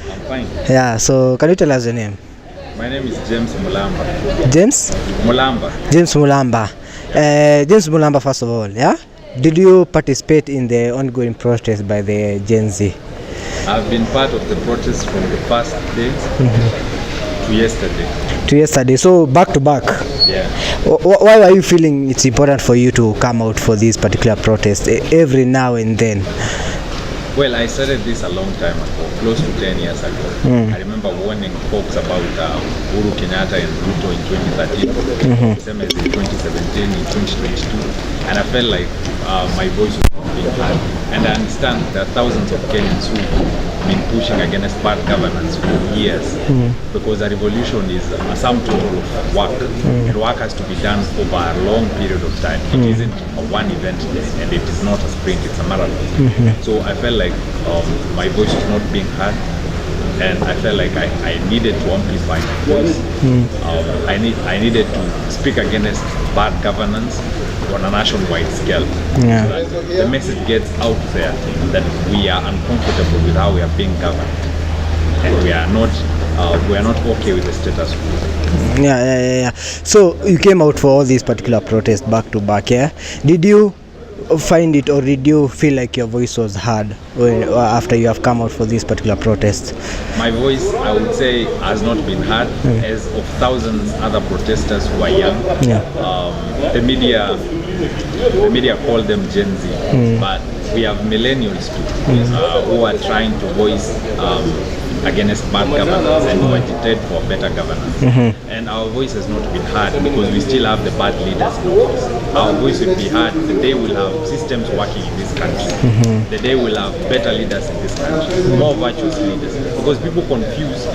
I'm fine. Yeah, so can you tell us your name? My name is James Mulamba. James? Mulamba. James Mulamba. James Mulamba, first of all, yeah? Did you participate in the ongoing protest by the Gen Z? I've been part of the protest from the first day to yesterday. To yesterday, so back to back. Yeah. Why are you feeling it's important for you to come out for this particular protest every now and then? Well, I started this a long time ago, close to 10 years ago. I remember warning folks about Uhuru Kenyatta and Ruto in 2013, same as in 2017, in 2022, and I felt like my voice was not being heard. And I understand there are thousands of Kenyans who've been pushing against bad governance for years, because a revolution is a sum total of work, and work has to be done over a long period of time. It isn't a one event, and it is not a sprint, it's a marathon. So I felt like my voice was not being heard, and I felt like I needed to amplify my voice. I needed to speak against bad governance on a nationwide scale, Yeah. so that the message gets out there that we are uncomfortable with how we are being governed, and we are not okay with the status quo. Yeah. So you came out for all these particular protests back to back, yeah? Did you find it, or did you feel like your voice was heard after you have come out for these particular protests? My voice, I would say, has not been heard, as of thousands other protesters who are young. Yeah. The media call them Gen Z, but we have millennials too, who are trying to voice against bad governance and who agitate for better governance. And our voice has not been heard because we still have the bad leaders in office. Our voice will be heard the day we'll have systems working in this country, the day we'll have better leaders in this country, more virtuous leaders. Because people confuse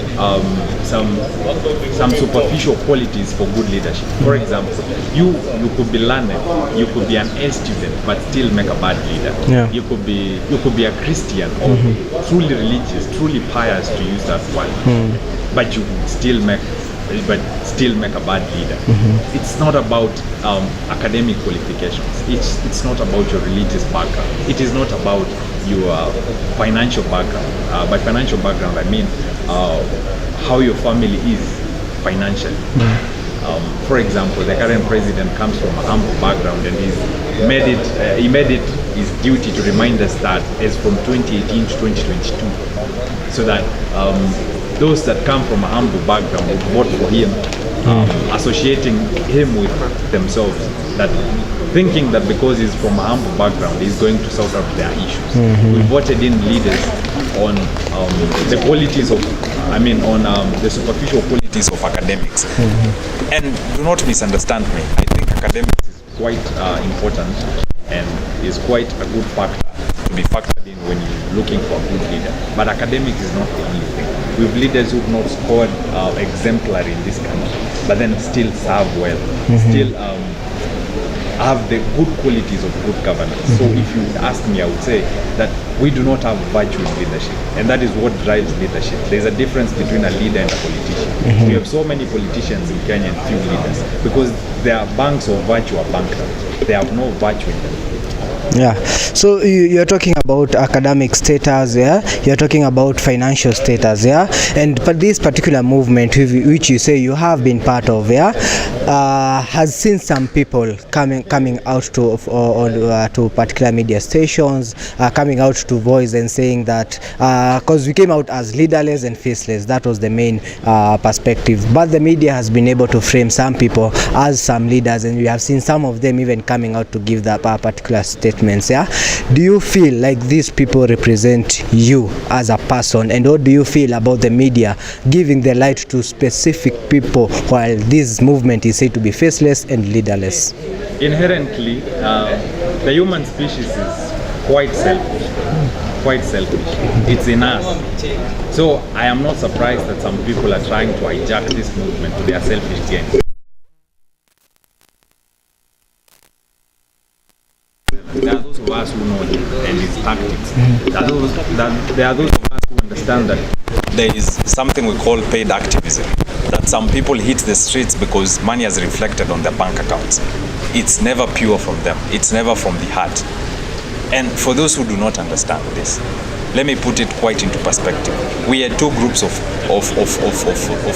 some superficial qualities for good leadership. For example, you could be learned, you could be an A student, but still make a bad leader. Yeah. You could be a Christian or truly religious, truly pious, to use that word, but you still make a bad leader. It's not about academic qualifications. It's not about your religious background. It is not about your financial background. By financial background, I mean how your family is financially. For example, the current president comes from a humble background, and he made it his duty to remind us that as from 2018 to 2022, so that those that come from a humble background would vote for him, associating him with themselves, that thinking that because he's from a humble background, he's going to sort out their issues. We voted in leaders on the qualities of, the superficial qualities of academics. And do not misunderstand me. I think academics is quite important and is quite a good factor to be factored in when you're looking for a good leader. But academics is not the only thing. We have leaders who've not scored exemplary in this country, but then still serve well, still have the good qualities of good governance. So if you ask me, I would say that we do not have virtuous leadership, and that is what drives leadership. There's a difference between a leader and a politician. We have so many politicians in Kenya and few leaders because their banks of virtue are bankrupt. They have no virtue in them. Yeah, so you're talking about academic status, yeah, you're talking about financial status, yeah, and but this particular movement which you say you have been part of, yeah, has seen some people coming out to particular media stations, coming out to voice and saying that because we came out as leaderless and faceless, that was the main perspective, but the media has been able to frame some people as some leaders, and we have seen some of them even coming out to give that particular statement. Yeah, do you feel like these people represent you as a person, and what do you feel about the media giving the light to specific people while this movement is said to be faceless and leaderless? Inherently, the human species is quite selfish. It's in us. So I am not surprised that some people are trying to hijack this movement to their selfish gain. There are those of us who know him and his tactics. There are those of us who understand that there is something we call paid activism. That some people hit the streets because money has reflected on their bank accounts. It's never pure from them. It's never from the heart. And for those who do not understand this, let me put it quite into perspective. We had two groups of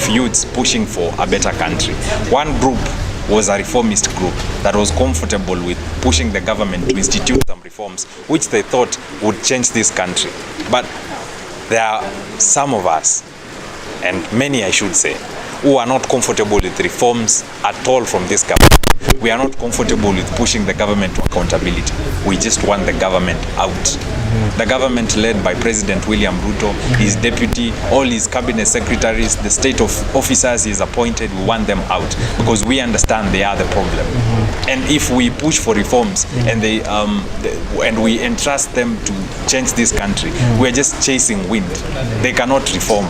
youths pushing for a better country. One group was a reformist group that was comfortable with pushing the government to institute some reforms which they thought would change this country. But there are some of us, and many I should say, who are not comfortable with reforms at all from this government. We are not comfortable with pushing the government to accountability. We just want the government out. The government led by President William Ruto, his deputy, all his cabinet secretaries, the state of officers he's appointed, we want them out because we understand they are the problem. And if we push for reforms and and we entrust them to change this country, we're just chasing wind. They cannot reform.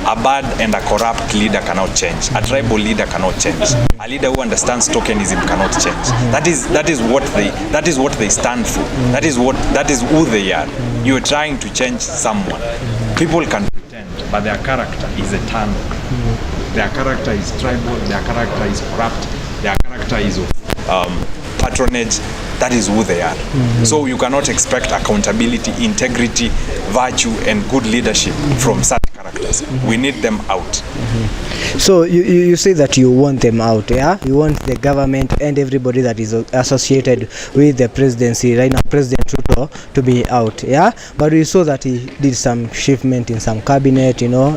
A bad and a corrupt leader cannot change. A tribal leader cannot change. A leader who understands tokenism cannot change. That is what they stand for. That is who they are. You are trying to change someone. People can pretend, but their character is eternal. Their character is tribal. Their character is corrupt. Their character is of patronage. That is who they are. So you cannot expect accountability, integrity, virtue, and good leadership from such characters. We need them out. So you say that you want them out, yeah? You want the government and everybody that is associated with the presidency, right now President Ruto, to be out, yeah? But we saw that he did some shiftment in some cabinet, you know.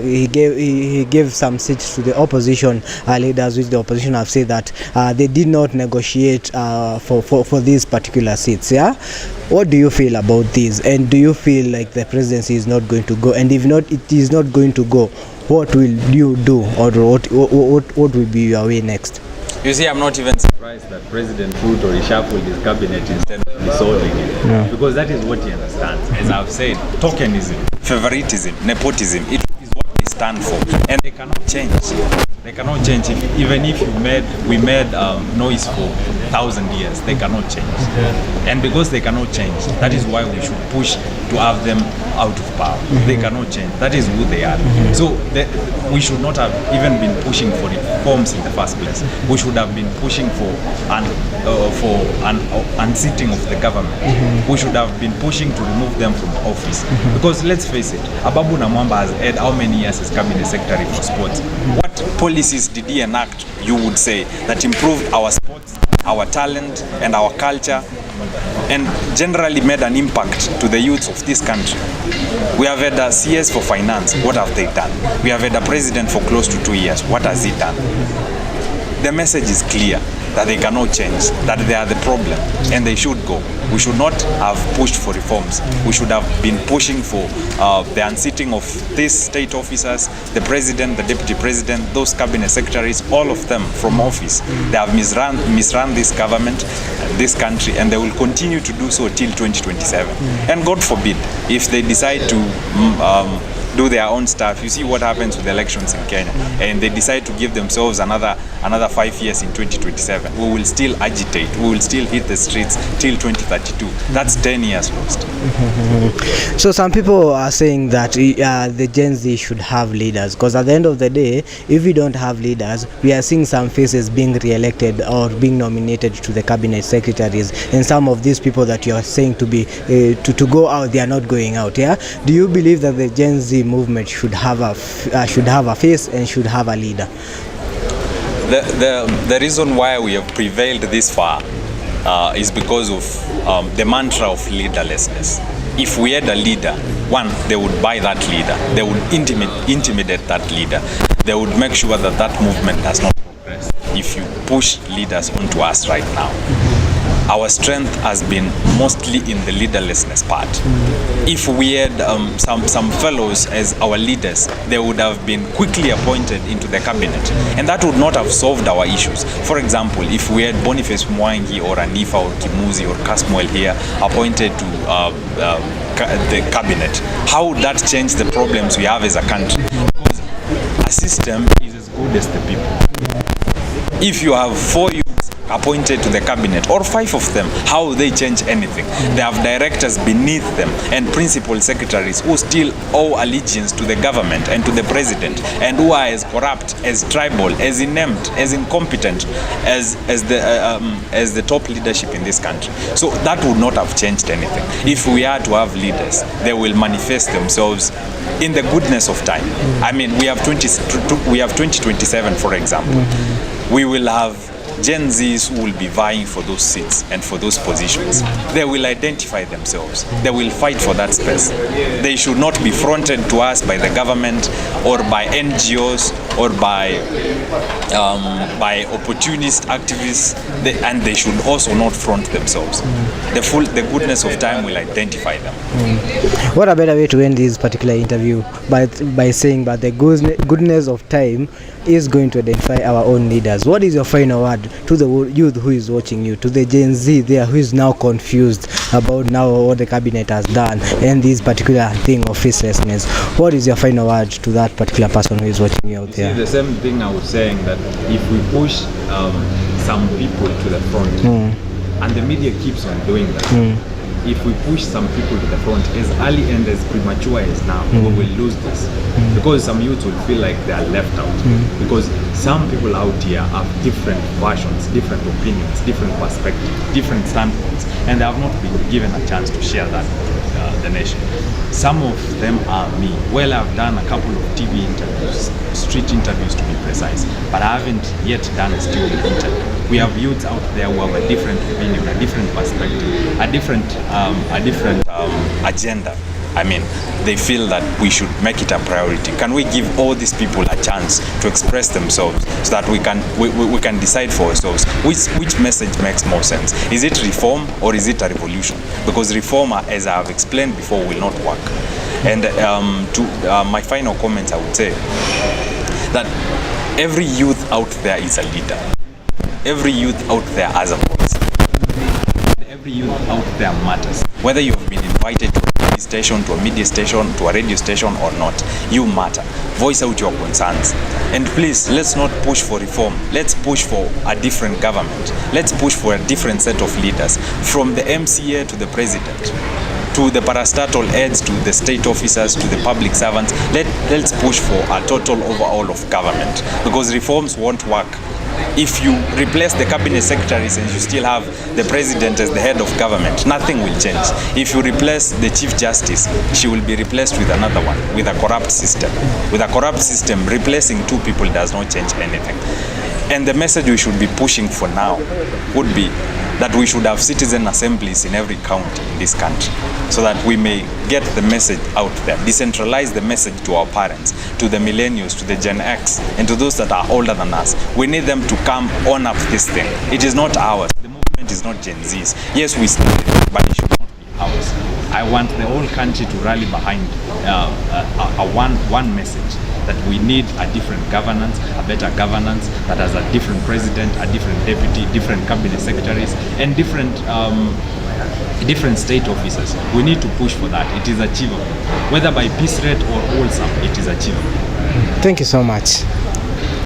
He gave some seats to the opposition leaders, which the opposition have said that they did not negotiate for these particular seats, yeah? What do you feel about this? And do you feel like the presidency is not going to go? And if not, it is not going to go, what will you do, or what will be your way next? You see, I'm not even surprised that President Ruto reshuffled his cabinet instead of dissolving it, because that is what he understands. As I've said, tokenism, favoritism, nepotism, it is what they stand for, and they cannot change. They cannot change. Even if we made noise for 1,000 years, they cannot change. And because they cannot change, that is why we should push to have them out of power. They cannot change. That is who they are. So we should not have even been pushing for reforms in the first place. We should have been pushing for an unseating of the government. We should have been pushing to remove them from office. Because let's face it, Ababu Namwamba has had how many years as cabinet secretary for sports? What policies did he enact, you would say, that improved our sports, our talent, and our culture, and generally made an impact to the youths of this country? We have had a CS for finance. What have they done? We have had a president for close to 2 years. What has he done? The message is clear that they cannot change, that they are the problem, and they should go. We should not have pushed for reforms. We should have been pushing for the unseating of these state officers, the president, the deputy president, those cabinet secretaries, all of them from office. They have misrun this government, this country, and they will continue to do so till 2027. And God forbid, if they decide to do their own stuff. You see what happens with the elections in Kenya, and they decide to give themselves another 5 years in 2027. We will still agitate. We will still hit the streets till 2032. That's 10 years lost. So some people are saying that the Gen Z should have leaders, because at the end of the day, if we don't have leaders, we are seeing some faces being re-elected or being nominated to the cabinet secretaries, and some of these people that you are saying to be to go out, they are not going out. Yeah, do you believe that the Gen Z movement should have a face and should have a leader? The reason why we have prevailed this far is because of the mantra of leaderlessness. If we had a leader, one, they would buy that leader. They would intimidate that leader. They would make sure that that movement does not progress. If you push leaders onto us right now, our strength has been mostly in the leaderlessness part. If we had some fellows as our leaders, they would have been quickly appointed into the cabinet, and that would not have solved our issues. For example, if we had Boniface Mwangi or Anifa or Kimuzi or Kasmuel here appointed to the cabinet, how would that change the problems we have as a country? Because a system is as good as the people. If you have 4 youths appointed to the cabinet, or 5 of them, how they change anything? They have directors beneath them and principal secretaries who still owe allegiance to the government and to the president, and who are as corrupt, as tribal, as inept, as incompetent as the top leadership in this country. So that would not have changed anything. If we are to have leaders, they will manifest themselves in the goodness of time. I mean, we have 2027, for example. We will have Gen Zs who will be vying for those seats and for those positions. They will identify themselves. They will fight for that space. They should not be fronted to us by the government or by NGOs or by opportunist activists, and they should also not front themselves. The goodness of time will identify them. What a better way to end this particular interview by saying that the goodness of time is going to identify our own leaders. What is your final word to the youth who is watching you, to the Gen Z there who is now confused about now what the cabinet has done and this particular thing of facelessness? What is your final word to that particular person who is watching you out there? See, the same thing I was saying, that if we push some people to the front, and the media keeps on doing that, if we push some people to the front as early and as premature as now, we will lose this. Because some youth will feel like they are left out. Because some people out here have different versions, different opinions, different perspectives, different standpoints, and they have not been given a chance to share that with the nation. Some of them are me. Well, I've done a couple of TV interviews, street interviews to be precise, but I haven't yet done a studio interview. We have youths out there who have a different opinion, a different perspective, a different agenda. I mean, they feel that we should make it a priority. Can we give all these people a chance to express themselves so that we can decide for ourselves which message makes more sense? Is it reform or is it a revolution? Because reform, as I have explained before, will not work. And my final comments, I would say that every youth out there is a leader. Every youth out there has a voice. Every youth out there matters. Whether you have been invited to a TV station, to a media station, to a radio station or not, you matter. Voice out your concerns. And please, let's not push for reform. Let's push for a different government. Let's push for a different set of leaders, from the MCA to the president, to the parastatal heads, to the state officers, to the public servants. Let's push for a total overhaul of government, because reforms won't work if you replace the cabinet secretaries and you still have the president as the head of government. Nothing will change. If you replace the chief justice, she will be replaced with another one, with a corrupt system. With a corrupt system, replacing 2 people does not change anything. And the message we should be pushing for now would be that we should have citizen assemblies in every county in this country, so that we may get the message out there, decentralize the message to our parents, to the millennials, to the Gen X, and to those that are older than us. We need them to come own up this thing. It is not ours. The movement is not Gen Z's. Yes, we started it, but it should not be ours. I want the whole country to rally behind one message, that we need a different governance, a better governance that has a different president, a different deputy, different cabinet secretaries, and different state officers. We need to push for that. It is achievable. Whether by piece rate or wholesome, it is achievable. Thank you so much.